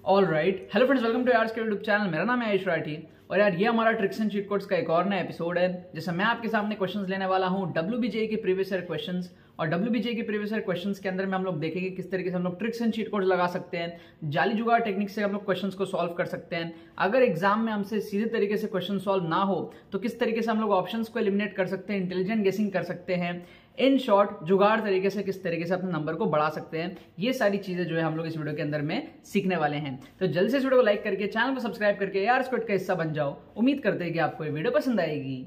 All right, hello friends, welcome to यार्स के YouTube channel. मेरा नाम है आयुष राठी और यार ये हमारा ट्रिक्स एंड चीट कोड्स का एक और नया एपिसोड है, जिसमें मैं आपके सामने क्वेश्चंस लेने वाला हूं WBJ के प्रीवियस ईयर क्वेश्चंस। और WBJ के प्रीवियस ईयर क्वेश्चंस के अंदर में हम लोग देखेंगे किस तरीके से हम लोग ट्रिक्स एंड चीट कोड्स लगा सकते हैं, जाली जुगाड़ टेक्निक से हम लोग क्वेश्चंस को सॉल्व कर सकते हैं। अगर एग्जाम में हमसे सीधे तरीके से क्वेश्चन सॉल्व ना हो तो किस तरीके से हम लोग ऑप्शंस को एलिमिनेट कर सकते हैं, इंटेलिजेंट गेसिंग कर सकते हैं, इन शॉर्ट जुगाड़ तरीके से किस तरीके से अपने नंबर को बढ़ा सकते हैं। ये सारी चीजें जो है हम लोग इस वीडियो के अंदर में सीखने वाले हैं। तो जल्दी से इस वीडियो को लाइक करके चैनल को सब्सक्राइब करके यार स्क्वाड का हिस्सा बन जाओ। उम्मीद करते हैं कि आपको ये वीडियो पसंद आएगी।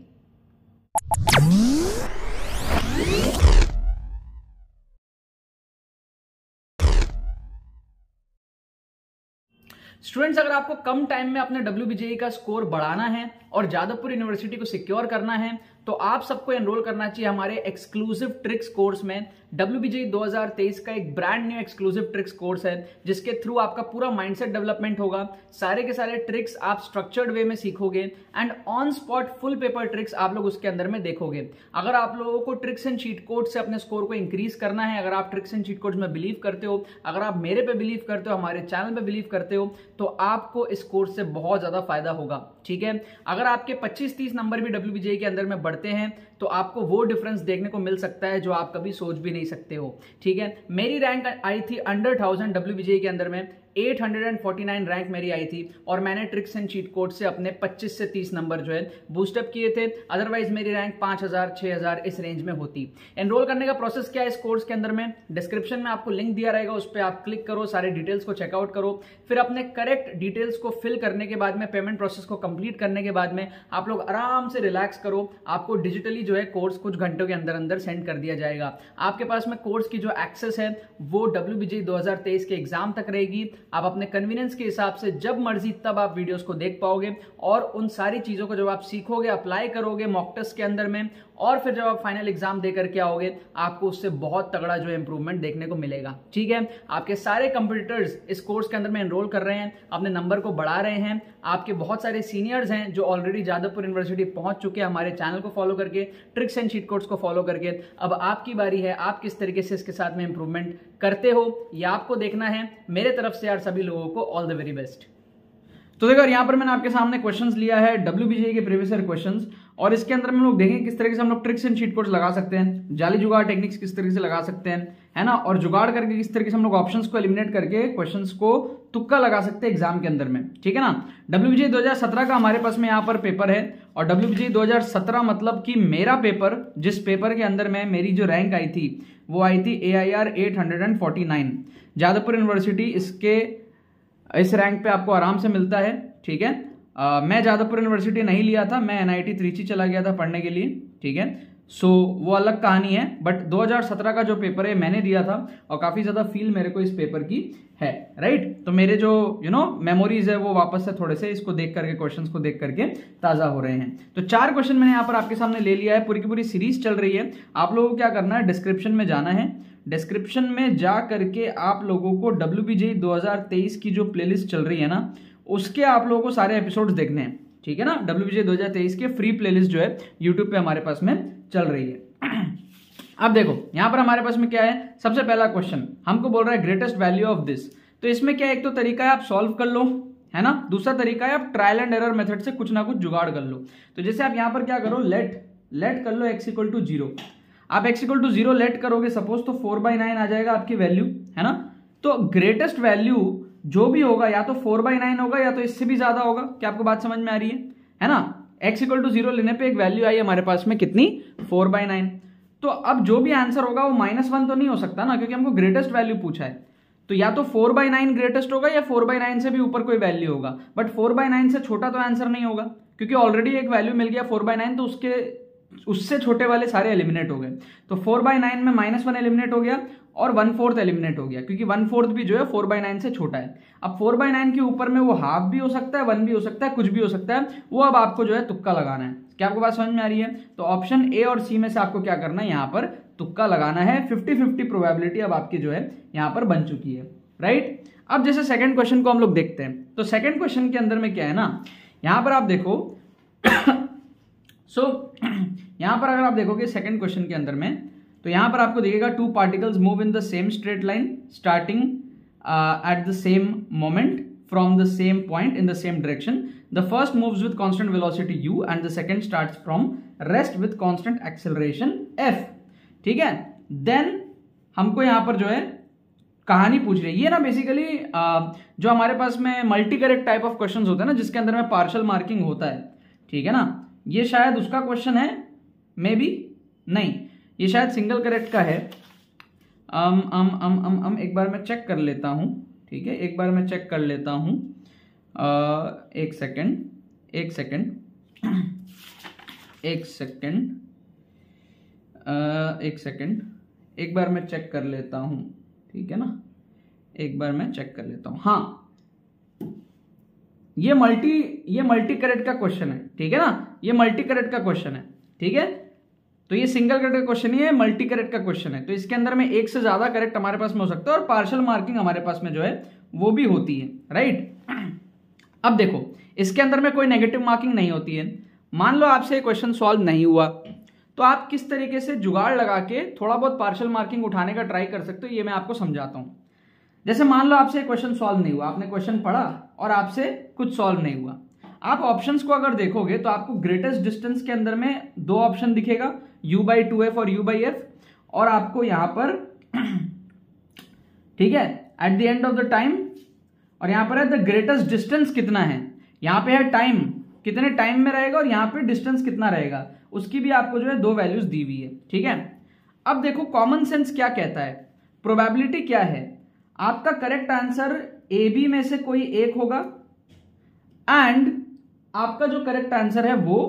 स्टूडेंट्स, अगर आपको कम टाइम में अपने WBJ का स्कोर बढ़ाना है और जादवपुर यूनिवर्सिटी को सिक्योर करना है तो आप सबको एनरोल करना चाहिए हमारे एक्सक्लूसिव ट्रिक्स कोर्स में। WBJ 2023 का एक brand new exclusive tricks course है, जिसके थ्रू आपका पूरा माइंडसेट डेवलपमेंट होगा। सारे के सारे ट्रिक्स आप स्ट्रक्चर्ड वे में सीखोगे and on spot full paper tricks आप लोग उसके अंदर में देखोगे। अगर आप लोगों को ट्रिक्स एंड चीट कोड से अपने स्कोर को इंक्रीज करना है, अगर आप ट्रिक्स एंड चीट कोड्स में बिलीव करते हो, अगर आप मेरे पे बिलीव करते हो, हमारे चैनल पे बिलीव करते हो, तो आपको इस कोर्स से बहुत ज्यादा फायदा होगा। ठीक है, अगर आपके 25-30 नंबर भी WBJ के अंदर में बढ़ते हैं तो आपको वो डिफरेंस देखने को मिल सकता है जो आप कभी सोच भी नहीं सकते हो। ठीक है, मेरी रैंक आई थी अंडर 1000 WBJ के अंदर में, 849 रैंक मेरी आई थी और मैंने ट्रिक्स एंड चीट कोड से अपने 25 से 30 नंबर जो है बूस्टअप किए थे। अदरवाइज मेरी रैंक 5000 6000 इस रेंज में होती। एनरोल करने का प्रोसेस क्या है इस कोर्स के अंदर में, डिस्क्रिप्शन में आपको लिंक दिया रहेगा, उस पर आप क्लिक करो, सारे डिटेल्स को चेकआउट करो, फिर अपने करेक्ट डिटेल्स को फिल करने के बाद में, पेमेंट प्रोसेस को कंप्लीट करने के बाद में आप लोग आराम से रिलैक्स करो। आपको डिजिटली जो है कोर्स कुछ घंटों के अंदर अंदर सेंड कर दिया जाएगा। आपके पास में कोर्स की जो एक्सेस है वो WBJ 2023 के एग्जाम तक रहेगी। आप अपने कन्वीनियंस के हिसाब से जब मर्जी तब आप वीडियोस को देख पाओगे और उन सारी चीजों को जब आप सीखोगे, अप्लाई करोगे मॉक टेस्ट के अंदर में, और फिर जब आप फाइनल एग्जाम दे करके आओगे आपको उससे बहुत तगड़ा जो इंप्रूवमेंट देखने को मिलेगा। ठीक है, आपके सारे कंपटीटर्स इस कोर्स के अंदर में एनरोल कर रहे हैं, अपने नंबर को बढ़ा रहे हैं। आपके बहुत सारे सीनियर्स हैं जो ऑलरेडी जादवपुर यूनिवर्सिटी पहुंच चुके हैं हमारे चैनल को फॉलो करके, ट्रिक्स एंड चीट कोड्स को फॉलो करके। अब आपकी बारी है, आप किस तरीके से इसके साथ में इंप्रूवमेंट करते हो ये आपको देखना है। मेरे तरफ से यार सभी लोगों को ऑल द वेरी बेस्ट। तो देखो यहाँ पर मैंने आपके सामने क्वेश्चंस लिया है WBJ के प्रीवियस ईयर क्वेश्चंस, और इसके अंदर हम लोग देखेंगे किस तरीके से हम लोग ट्रिक्स एंड चीट कोड्स लगा सकते हैं, जाली जुगाड़ टेक्निक्स किस तरीके से लगा सकते हैं, है ना, और जुगाड़ करके किस तरीके से हम लोग ऑप्शंस को एलिमिनेट करके क्वेश्चंस को तुक्का लगा सकते हैं एग्जाम के अंदर में। ठीक है ना, WBJ 2017 का हमारे पास में यहाँ पर पेपर है और WBJ 2017 मतलब कि मेरा पेपर, जिस पेपर के अंदर में मेरी जो रैंक आई थी वो आई थी AIR 849। जादवपुर यूनिवर्सिटी इस रैंक पे आपको आराम से मिलता है। ठीक है, मैं जादवपुर यूनिवर्सिटी नहीं लिया था, मैं NIT त्रिची चला गया था पढ़ने के लिए। ठीक है, सो वो अलग कहानी है, बट 2017 का जो पेपर है मैंने दिया था और काफी ज्यादा फील मेरे को इस पेपर की है। राइट, तो मेरे जो मेमोरीज है वो वापस से थोड़े से इसको देख करके, क्वेश्चंस को देख करके ताजा हो रहे हैं। तो 4 क्वेश्चन मैंने यहाँ पर आपके सामने ले लिया है, पूरी की पूरी सीरीज चल रही है। आप लोगों को क्या करना है, डिस्क्रिप्शन में जाना है, डिस्क्रिप्शन में जा करके आप लोगों को WBJ 2023 की जो प्लेलिस्ट चल रही है ना, उसके आप लोगों को सारे एपिसोड्स देखने हैं। ठीक है ना, WBJ 2023 के फ्री प्लेलिस्ट जो है यूट्यूब पे हमारे पास में चल रही है। अब देखो यहाँ पर हमारे पास में क्या है, सबसे पहला क्वेश्चन हमको बोल रहा है ग्रेटेस्ट वैल्यू ऑफ दिस। तो इसमें क्या है, एक तो तरीका है आप सॉल्व कर लो, है ना, दूसरा तरीका है आप ट्रायल एंड एरर मेथड से कुछ ना कुछ जुगाड़ कर लो। तो जैसे आप यहाँ पर क्या करो, लेट कर लो x = 0। आप x = 0 लेट करोगे सपोज, तो 4/9 आ जाएगा आपकी वैल्यू, है ना। तो ग्रेटेस्ट वैल्यू जो भी होगा या तो 4/9 होगा या तो इससे भी ज्यादा होगा। क्या आपको बात समझ में आ रही है ना। x = 0 लेने पे एक वैल्यू आई हमारे पास में कितनी, 4/9। तो अब जो भी आंसर होगा वो -1 तो नहीं हो सकता ना, क्योंकि हमको ग्रेटेस्ट वैल्यू पूछा है। तो या तो 4/9 ग्रेटेस्ट होगा या 4/9 से भी ऊपर कोई वैल्यू होगा, बट 4/9 से छोटा तो आंसर नहीं होगा, क्योंकि ऑलरेडी एक वैल्यू मिल गया 4/9, तो उससे छोटे वाले सारे एलिमिनेट हो गए। तो 4/9 में -1 एलिमिनेट हो गया और 1/4 एलिमिनेट हो गया, क्योंकि 1/4 भी जो है 4/9 से छोटा है। अब 4/9 के ऊपर में वो हाफ भी हो सकता है, 1 भी हो सकता है, कुछ भी हो सकता है, वो अब आपको जो है तुक्का लगाना है। क्या आपको बात समझ में आ रही है। तो ऑप्शन A और C में से आपको क्या करना है, यहाँ पर तुक्का लगाना है। 50-50 प्रोबेबिलिटी अब आपकी जो है यहाँ पर बन चुकी है। राइट, अब जैसे सेकंड क्वेश्चन को हम लोग देखते हैं, तो सेकंड क्वेश्चन के अंदर में क्या है ना, यहाँ पर आप देखो यहाँ पर अगर आप देखोगे सेकंड क्वेश्चन के अंदर में, तो यहां पर आपको दिखेगा 2 particles move in the same straight line starting at the same moment. from the same point in the same direction. The first moves with constant velocity u and the second starts from rest with constant acceleration f. ठीक है, then हमको यहां पर जो है कहानी पूछ रही है। ये ना बेसिकली जो हमारे पास में multi correct type of questions होते हैं ना, जिसके अंदर में पार्शियल मार्किंग होता है, ठीक है ना, ये शायद उसका क्वेश्चन है, मे बी नहीं, ये शायद सिंगल करेक्ट का है। एक बार मैं चेक कर लेता हूं, ठीक है, एक बार मैं चेक कर लेता हूं। एक सेकंड एक बार मैं चेक कर लेता हूं, ठीक है ना, एक बार मैं चेक कर लेता हूं। हाँ, ये मल्टी करेक्ट का क्वेश्चन है, ठीक है ना, ये मल्टी करेक्ट का क्वेश्चन है, ठीक है। तो ये सिंगल करेक्ट का क्वेश्चन ही है, मल्टी करेक्ट का क्वेश्चन है। तो इसके अंदर में एक से ज्यादा करेक्ट हमारे पास में हो सकता है और पार्शियल मार्किंग हमारे पास में जो है वो भी होती है, राइट। अब देखो, इसके अंदर में कोई नेगेटिव मार्किंग नहीं होती है। मान लो आपसे क्वेश्चन सॉल्व नहीं हुआ, तो आप किस तरीके से जुगाड़ लगा के थोड़ा बहुत पार्शियल मार्किंग उठाने का ट्राई कर सकते हो, ये मैं आपको समझाता हूं। जैसे मान लो आपसे क्वेश्चन सॉल्व नहीं हुआ, आपने क्वेश्चन पढ़ा और आपसे कुछ सॉल्व नहीं हुआ, आप ऑप्शंस को अगर देखोगे तो आपको ग्रेटेस्ट डिस्टेंस के अंदर में दो ऑप्शन दिखेगा, u/2f और u/f, और आपको यहां पर ठीक है at the end of the time, और यहां पर है द ग्रेटेस्ट डिस्टेंस कितना है, यहां पे है टाइम, कितने टाइम में रहेगा, और यहां पे डिस्टेंस कितना रहेगा, उसकी भी आपको जो है दो वैल्यूज दी हुई है, ठीक है। अब देखो कॉमन सेंस क्या कहता है, प्रोबेबिलिटी क्या है, आपका करेक्ट आंसर ए बी में से कोई एक होगा एंड आपका जो करेक्ट आंसर है वो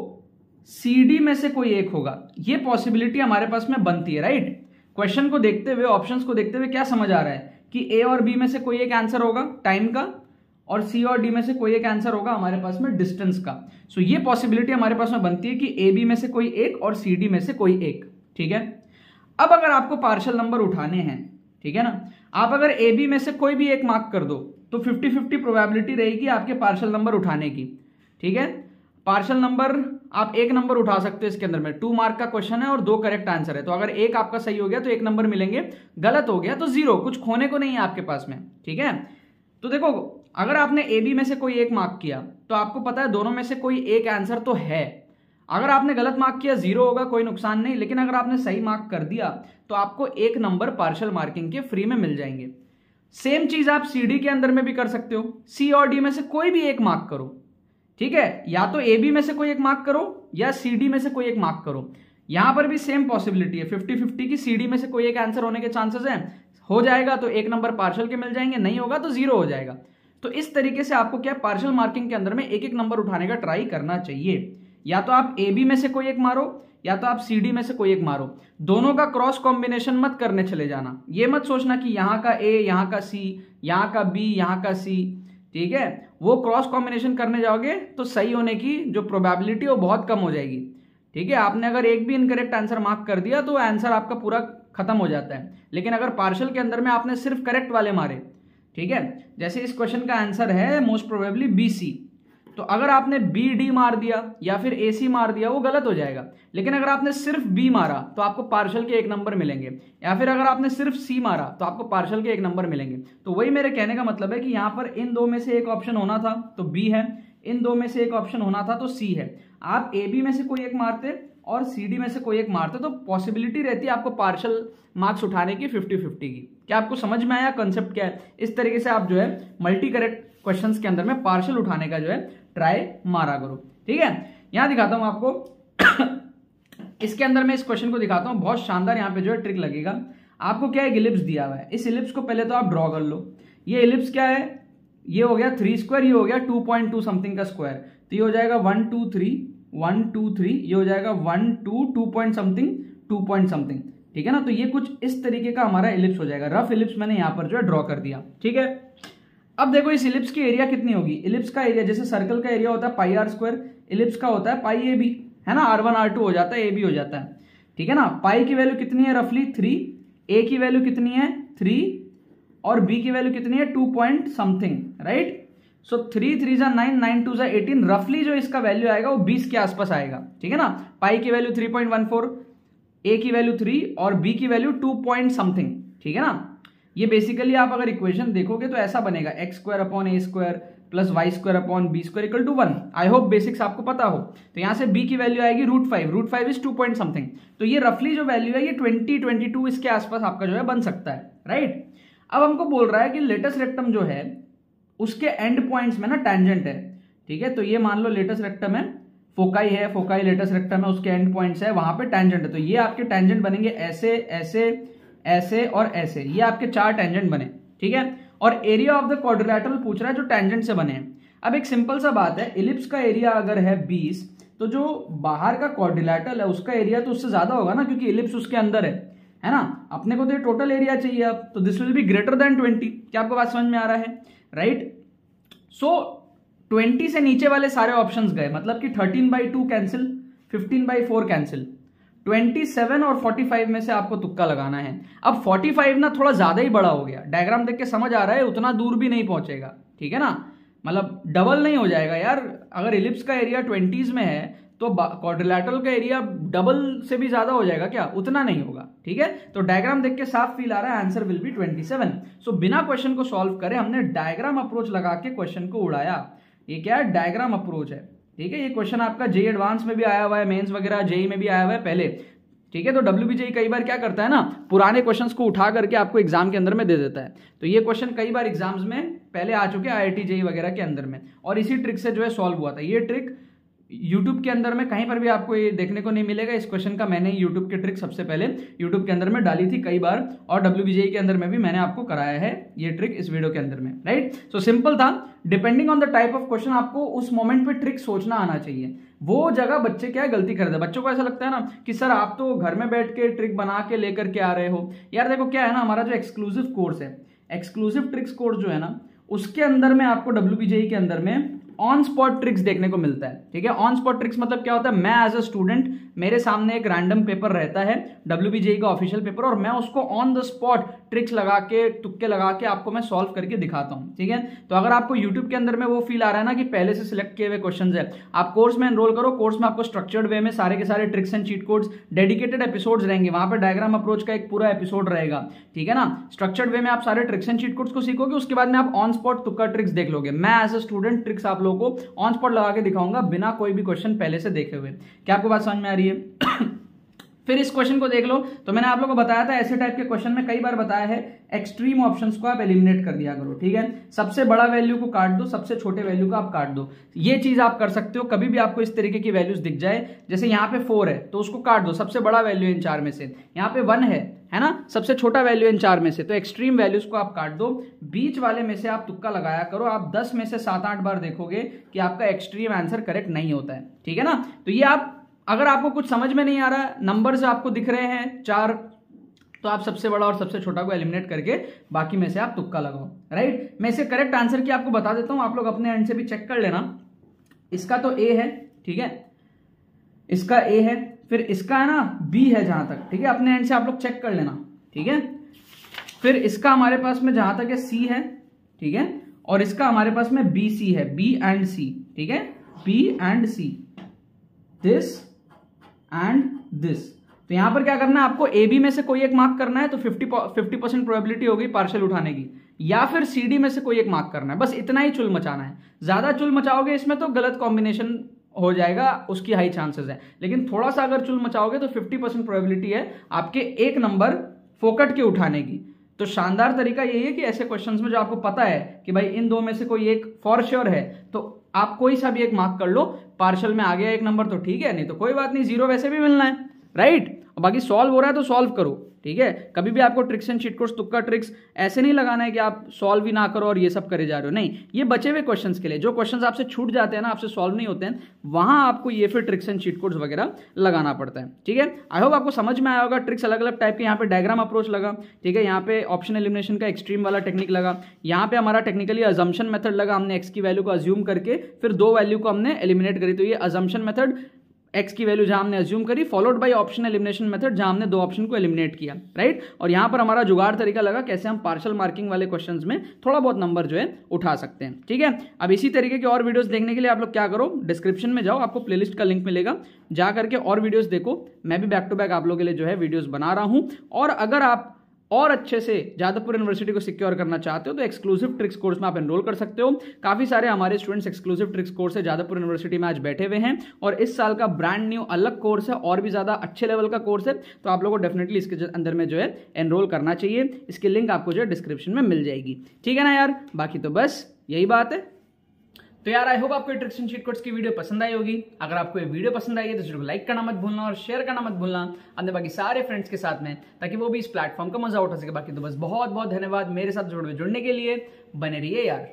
सी डी में से कोई एक होगा। ये पॉसिबिलिटी हमारे पास में बनती है, राइट। क्वेश्चन को देखते हुए, ऑप्शंस को देखते हुए क्या समझ आ रहा है कि ए और बी में से कोई एक आंसर होगा टाइम का, और सी और डी में से कोई एक आंसर होगा हमारे पास में डिस्टेंस का। सो ये पॉसिबिलिटी हमारे पास में बनती है कि ए बी में से कोई एक और सी डी में से कोई एक, ठीक है। अब अगर आपको पार्शियल नंबर उठाने हैं, ठीक है ना, आप अगर ए बी में से कोई भी एक मार्क कर दो तो 50-50 प्रोबेबिलिटी रहेगी आपके पार्शियल नंबर उठाने की, ठीक है। पार्शियल नंबर आप एक नंबर उठा सकते हो इसके अंदर में, 2 मार्क का क्वेश्चन है और 2 करेक्ट आंसर है, तो अगर एक आपका सही हो गया तो 1 नंबर मिलेंगे, गलत हो गया तो 0, कुछ खोने को नहीं है आपके पास में, ठीक है। तो देखो, अगर आपने ए बी में से कोई एक मार्क किया तो आपको पता है दोनों में से कोई एक आंसर तो है। अगर आपने गलत मार्क किया 0 होगा, कोई नुकसान नहीं, लेकिन अगर आपने सही मार्क कर दिया तो आपको 1 नंबर पार्शियल मार्किंग के फ्री में मिल जाएंगे। सेम चीज आप सी डी के अंदर में भी कर सकते हो, सी और डी में से कोई भी एक मार्क करो, ठीक है, या तो ए बी में से कोई एक मार्क करो या सी डी में से कोई एक मार्क करो। यहां पर भी सेम पॉसिबिलिटी है 50-50 की, सी डी में से कोई एक आंसर होने के चांसेस हैं, हो जाएगा तो 1 नंबर पार्शियल के मिल जाएंगे, नहीं होगा तो 0 हो जाएगा। तो इस तरीके से आपको क्या पार्शियल मार्किंग के अंदर में एक एक नंबर उठाने का ट्राई करना चाहिए। या तो आप ए बी में से कोई एक मारो या तो आप सी डी में से कोई एक मारो, दोनों का क्रॉस कॉम्बिनेशन मत करने चले जाना। ये मत सोचना कि यहाँ का ए, यहाँ का सी, यहाँ का बी, यहाँ का सी, ठीक है, वो क्रॉस कॉम्बिनेशन करने जाओगे तो सही होने की जो प्रोबेबिलिटी वो बहुत कम हो जाएगी, ठीक है। आपने अगर एक भी इनकरेक्ट आंसर मार्क कर दिया तो आंसर आपका पूरा खत्म हो जाता है। लेकिन अगर पार्शियल के अंदर में आपने सिर्फ करेक्ट वाले मारे, ठीक है, जैसे इस क्वेश्चन का आंसर है मोस्ट प्रोबेबली बी सी, तो अगर आपने बी डी मार दिया या फिर ए सी मार दिया वो गलत हो जाएगा। लेकिन अगर आपने सिर्फ बी मारा तो आपको पार्शियल के 1 नंबर मिलेंगे, या फिर अगर आपने सिर्फ सी मारा तो आपको पार्शियल के 1 नंबर मिलेंगे। तो वही मेरे कहने का मतलब है कि यहाँ पर इन दो में से एक ऑप्शन होना था तो बी है, इन दो में से एक ऑप्शन होना था तो सी है। आप ए बी में से कोई एक मारते और सी डी में से कोई एक मारते तो पॉसिबिलिटी रहती है आपको पार्शियल मार्क्स उठाने की 50-50 की। क्या आपको समझ में आया कंसेप्ट क्या है? इस तरीके से आप जो है मल्टी करेक्ट क्वेश्चंस के अंदर में पार्शियल उठाने का जो है ट्राई मारा करो, ठीक है। यहां दिखाता हूं आपको इसके अंदर मैं इस क्वेश्चन को दिखाता हूं, बहुत शानदार यहां पे जो है ट्रिक लगेगा आपको। क्या है, इलिप्स दिया हुआ है, इस इलिप्स को पहले तो आप ड्रॉ कर लो। ये इलिप्स क्या है, ये हो गया 3 स्क्वायर, ये हो गया 2.2 समथिंग का स्क्वायर, तो ये हो जाएगा 1 2 3 1 2 3, ये हो जाएगा 1 2 2 पॉइंट समथिंग 2 पॉइंट समथिंग, ठीक है ना। तो ये कुछ इस तरीके का हमारा इलिप्स हो जाएगा, रफ इलिप्स मैंने यहां पर जो है ड्रॉ कर दिया, ठीक है। अब देखो इस इलिप्स की एरिया कितनी होगी, इलिप्स का एरिया जैसे सर्कल का एरिया होता है पाई आर स्क्वायर, इलिप्स का होता है पाई ए बी, है ना, R1 R2 हो जाता है, ए बी हो जाता है, ठीक है ना। पाई की वैल्यू कितनी है रफली 3, ए की वैल्यू कितनी है 3 और बी की वैल्यू कितनी है 2 पॉइंट समथिंग, राइट। सो 3 3 9 9 2 18, रफली जो इसका वैल्यू आएगा वो 20 के आसपास आएगा, ठीक है ना। पाई की वैल्यू 3.14, ए की वैल्यू 3 और बी की वैल्यू 2 पॉइंट समथिंग, ठीक है ना। ये बेसिकली आप अगर इक्वेशन देखोगे तो ऐसा बनेगा x square upon a square plus y square upon b square equal to 1। I hope basics आपको पता हो। तो यहां से b की वैल्यू आएगी √5 इज 2 पॉइंट समथिंग। तो ये रफली जो वैल्यू है ये 20-22 इसके आसपास आपका जो है बन सकता है, राइट। अब हमको बोल रहा है कि लेटस रेक्टम जो है उसके एंड पॉइंट्स में ना टैंजेंट है, ठीक है। तो ये मान लो लेटस रेक्टम है, फोकाई है, फोकाई लेटस रेक्टम है, उसके एंड पॉइंट्स है, वहां पे टैंजेंट है। तो ये आपके टैंजेंट बनेंगे ऐसे ऐसे ऐसे और ऐसे, ये आपके 4 टैंजेंट बने, ठीक है। और एरिया ऑफ द क्वाड्रिलेटरल पूछ रहा है जो टैंजेंट से बने हैं। अब एक सिंपल सा बात है, इलिप्स का एरिया अगर है 20 तो जो बाहर का क्वाड्रिलेटरल है उसका एरिया तो उससे ज्यादा होगा ना, क्योंकि इलिप्स उसके अंदर है ना। अपने को तो ये टोटल एरिया चाहिए अब, तो this will be greater than 20। क्या आपको बात समझ में आ रहा है, राइट। सो 20 से नीचे वाले सारे ऑप्शंस गए, मतलब कि 13/2 कैंसिल, 15/4 कैंसिल, 27 और 45 में से आपको तुक्का लगाना है। अब 45 ना थोड़ा ज्यादा ही बड़ा हो गया, डायग्राम देख के समझ आ रहा है उतना दूर भी नहीं पहुंचेगा, ठीक है ना, मतलब डबल नहीं हो जाएगा यार। अगर इलिप्स का एरिया 20s में है तो क्वाड्रिलेटरल का एरिया डबल से भी ज्यादा हो जाएगा क्या, उतना नहीं होगा, ठीक है। तो डायग्राम देख के साफ फील आ रहा है, आंसर विल बी 27। सो बिना क्वेश्चन को सॉल्व करे हमने डायग्राम अप्रोच लगा के क्वेश्चन को उड़ाया। ये क्या है, डायग्राम अप्रोच है, ठीक है। ये क्वेश्चन आपका जेई एडवांस में भी आया हुआ है, मेंस वगैरह जेई में भी आया हुआ है पहले, ठीक है। तो WBJE कई बार क्या करता है ना, पुराने क्वेश्चंस को उठा करके आपको एग्जाम के अंदर में दे देता है। तो ये क्वेश्चन कई बार एग्जाम्स में पहले आ चुके हैं IIT JEE वगैरह के अंदर में, और इसी ट्रिक से जो है सॉल्व हुआ था। ये ट्रिक YouTube के अंदर में कहीं पर भी आपको ये देखने को नहीं मिलेगा। इस क्वेश्चन का मैंने YouTube के ट्रिक सबसे पहले YouTube के अंदर में डाली थी कई बार, और WBJE के अंदर में भी मैंने आपको कराया है ये ट्रिक इस वीडियो के अंदर में, राइट। सो सिंपल था, depending on the type of question आपको उस मोमेंट पे ट्रिक सोचना आना चाहिए। वो जगह बच्चे क्या गलती करते हैं, बच्चों को ऐसा लगता है ना कि सर आप तो घर में बैठ के ट्रिक बना के लेकर के आ रहे हो। यार देखो क्या है ना, हमारा जो एक्सक्लूसिव कोर्स है, एक्सक्लूसिव ट्रिक्स कोर्स जो है ना, उसके अंदर में आपको WBJE के अंदर में ऑन स्पॉट ट्रिक्स देखने को मिलता है, ठीक है। ऑन स्पॉट ट्रिक्स मतलब क्या होता है, मैं एज अ स्टूडेंट, मेरे सामने एक रैंडम पेपर रहता है WBJE का ऑफिशियल पेपर, और मैं उसको ऑन द स्पॉट ट्रिक्स लगा के, तुक्के लगा के आपको मैं सॉल्व करके दिखाता हूं, ठीक है। तो अगर आपको यूट्यूब के अंदर में वो फील आ रहा है ना कि पहले से सिलेक्ट किए हुए क्वेश्चन है, आप कोर्स में एनरोल करो। कोर्स में आपको स्ट्रक्चर्ड वे में सारे के सारे tricks and cheat codes, dedicated episodes रहेंगे, वहां पर डायग्राम अप्रोच का एक पूरा एपिसोड रहेगा, ठीक है ना। स्ट्रक्चर्ड वे में आप सारे ट्रिक्स एंड चीट कोड्स को सीखोगे, उसके बाद में आप ऑन स्पॉट तुक्का ट्रिक्स देख लोगे। मैं एज अ स्टूडेंट ट्रिक्स आप लोगों को ऑन स्पॉट लगा के दिखाऊंगा बिना कोई भी क्वेश्चन पहले से देखे हुए। क्या आपको बात समझ में आ रही है? फिर इस क्वेश्चन को देख लो। तो मैंने आप लोगों को बताया था ऐसे टाइप के क्वेश्चन में कई बार बताया है, एक्सट्रीम ऑप्शंस को आप एलिमिनेट कर दिया करो, ठीक है। सबसे बड़ा वैल्यू को काट दो, सबसे छोटे वैल्यू को आप काट दो। ये चीज आप कर सकते हो। कभी भी आपको इस तरीके की वैल्यूज दिख जाए, जैसे यहाँ पे 4 है तो उसको काट दो, सबसे बड़ा वैल्यू इन 4 में से। यहाँ पे 1 है ना, सबसे छोटा वैल्यू इन 4 में से। तो एक्सट्रीम वैल्यूज को आप काट दो, बीच वाले में से आप तुक्का लगाया करो। आप 10 में से 7-8 बार देखोगे कि आपका एक्सट्रीम आंसर करेक्ट नहीं होता है, ठीक है ना। तो ये आप, अगर आपको कुछ समझ में नहीं आ रहा, नंबर्स आपको दिख रहे हैं 4, तो आप सबसे बड़ा और सबसे छोटा को एलिमिनेट करके बाकी में से आप तुक्का लगाओ, राइट। मैं इसे करेक्ट आंसर की आपको बता देता हूं, आप लोग अपने एंड से भी चेक कर लेना। इसका तो A है, ठीक है, इसका A है, फिर इसका है ना B है जहां तक, ठीक है। अपने एंड से आप लोग चेक कर लेना, ठीक है। फिर इसका हमारे पास में जहां तक है C है, ठीक है, और इसका हमारे पास में BC है, B एंड C, ठीक है, B and C, this and this. तो यहां पर क्या करना है आपको, AB में से कोई एक मार्क करना है, तो 50% प्रोबेबिलिटी होगी पार्शियल उठाने की, या फिर CD में से कोई एक मार्क करना है। बस इतना ही चुल मचाना है। ज्यादा चुल मचाओगे इसमें तो गलत कॉम्बिनेशन हो जाएगा, उसकी हाई चांसेस है। लेकिन थोड़ा सा अगर चुल मचाओगे तो 50% प्रोबेबिलिटी है आपके एक नंबर फोकट के उठाने की। तो शानदार तरीका यही है कि ऐसे क्वेश्चंस में जो आपको पता है कि भाई इन दो में से कोई एक फॉर श्योर है, तो आप कोई सा भी एक मार्क कर लो। पार्शियल में आ गया एक नंबर तो ठीक है, नहीं तो कोई बात नहीं, 0 वैसे भी मिलना है, राइट। और बाकी सॉल्व हो रहा है तो सॉल्व करो, ठीक है। कभी भी आपको ट्रिक्स एंड चीट कोड्स, तुक्का ट्रिक्स ऐसे नहीं लगाना है कि आप सॉल्व ही ना करो और ये सब करे जा रहे हो, नहीं। ये बचे हुए क्वेश्चंस के लिए, जो क्वेश्चंस आपसे छूट जाते हैं ना, आपसे सॉल्व नहीं होते हैं, वहां आपको ये फिर ट्रिक्स एंड चीट कोड्स वगैरह लगाना पड़ता है, ठीक है। आई होप आपको समझ में आया होगा। ट्रिक्स अलग अलग टाइप के, यहाँ पे डायग्राम अप्रोच लगा, ठीक है, यहाँ पे ऑप्शन एलिमिनेशन का एक्सट्रीम वाला टेक्निक लगा, यहाँ पे हमारा टेक्निकली अजम्पशन मेथड लगा। हमने एक्स की वैल्यू को अज्यूम करके फिर 2 वैल्यू को हमने एलिमिनेट करी। तो ये अजम्पशन मेथड, एक्स की वैल्यू जहां हमने अज्यूम करी, followed by option elimination method जहां हमने 2 ऑप्शन को एलिमिनेट किया, राइट। और यहां पर हमारा जुगाड़ तरीका लगा कैसे हम पार्शियल मार्किंग वाले क्वेश्चंस में थोड़ा बहुत नंबर जो है उठा सकते हैं, ठीक है। अब इसी तरीके के और वीडियोस देखने के लिए आप लोग क्या करो, डिस्क्रिप्शन में जाओ, आपको प्लेलिस्ट का लिंक मिलेगा, जा करके और वीडियोस देखो। मैं भी बैक टू बैक आप लोगों के लिए जो है वीडियोस बना रहा हूं। और अगर आप और अच्छे से जादवपुर यूनिवर्सिटी को सिक्योर करना चाहते हो तो एक्सक्लूसिव ट्रिक्स कोर्स में आप एनरोल कर सकते हो। काफी सारे हमारे स्टूडेंट्स एक्सक्लूसिव ट्रिक्स कोर्स से जादवपुर यूनिवर्सिटी में आज बैठे हुए हैं और इस साल का ब्रांड न्यू अलग कोर्स है और भी ज्यादा अच्छे लेवल का कोर्स है, तो आप लोगों को डेफिनेटली इसके अंदर में जो है एनरोल करना चाहिए। इसकी लिंक आपको जो है डिस्क्रिप्शन में मिल जाएगी, ठीक है ना यार। बाकी तो बस यही बात है। तो यार आई होप आपको ट्रिक्स एंड चीट कोड्स की वीडियो पसंद आई होगी। अगर आपको ये वीडियो पसंद आई है तो वीडियो को लाइक करना मत भूलना और शेयर करना मत भूलना अपने बाकी सारे फ्रेंड्स के साथ में, ताकि वो भी इस प्लेटफॉर्म का मजा उठा सके। बाकी तो बस बहुत बहुत धन्यवाद मेरे साथ जुड़ने के लिए। बने रहिए यार।